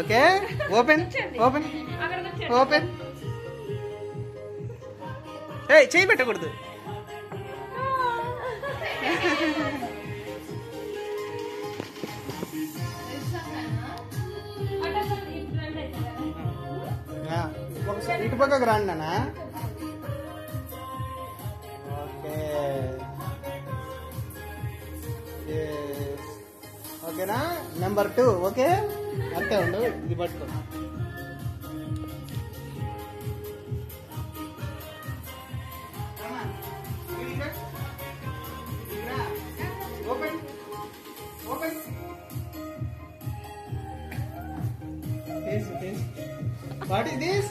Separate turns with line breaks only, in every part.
Okay open open open. చేయి పెట్టకూడదు. ఇటు పక్కకు రాండి నాన్న. ఓకే ఓకేనా. Number 2 okay. అంతే ఉండు. ఇది పట్టుకో. Open open. What is this?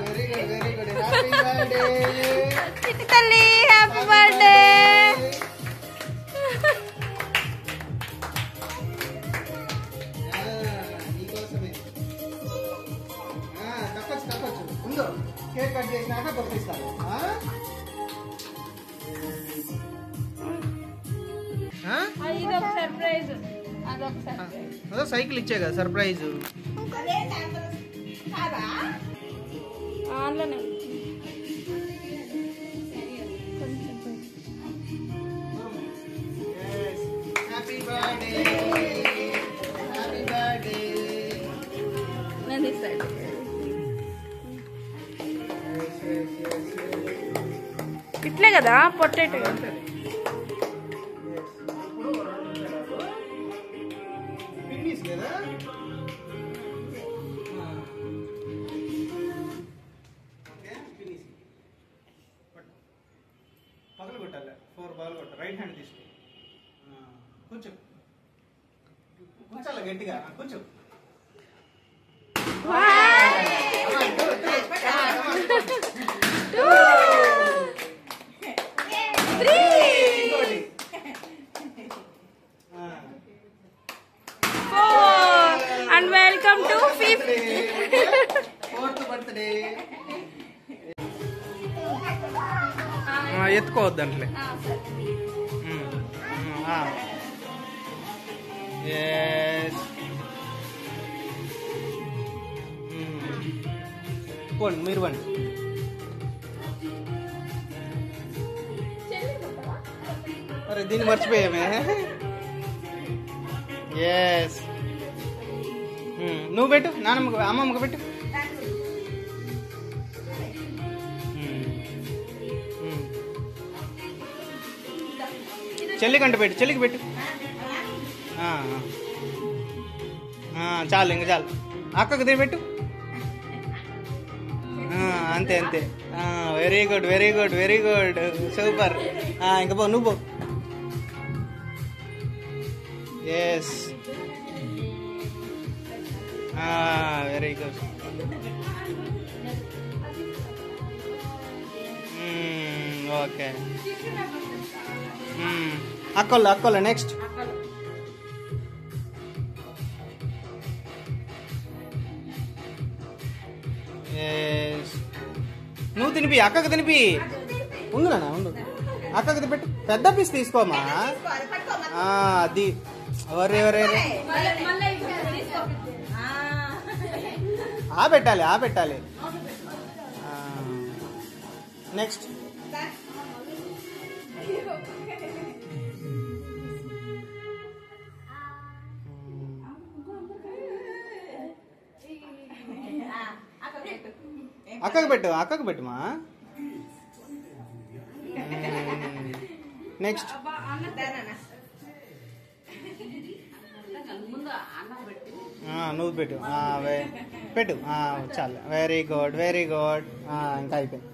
Very good very good. Happy birthday
చిట్టి తల్లి. Happy birthday.
నీకోసమే. తప్పచ్చు తప్పచ్చు. ఉందో కేక్ కట్ చేసినాక పంపిస్తాను. అదో సైకిల్ ఇచ్చే కదా surprise. Happy birthday happy birthday.
ఇట్లే కదా పొట్టేట.
పగలు కొట్టాలి. 4 బాల్ కొట్ట. రైట్ హ్యాండ్ తీసుకో. కూర్చో. కూర్చోాలి గట్టిగా. కూర్చో.
And welcome to
4th birthday. ఎత్తుకోవద్దు అంటలే. పోండి మీరు పండి. అరే దీన్ని మర్చిపోయామే. ఎస్ నువ్వు పెట్టు. నాన్నమ్మకు అమ్మమ్మకు పెట్టు. చెల్లికంట పెట్టు. చెల్లికి పెట్టు. చాలు ఇంక చాలు. అక్కకు తిని పెట్టు. అంతే అంతే. Very good very good very good. Super. ఇంక పో నువ్వు పో. Yes very good. ఓకే అక్కోళ్ళ నెక్స్ట్. నువ్వు తినిపి. అక్కకు తినిపి. ఉండు నాన్న ఉండు. అక్కకు పెట్టు. పెద్ద పీస్ తీసుకోమా. అది ఎవరే పెట్టాలి పెట్టాలి. నెక్స్ట్. అక్కకు పెట్టుమా. నెక్స్ట్. నువ్వు పెట్టు. పెట్టు చాలు. Very good very good. ఇంకా అయిపోయింది.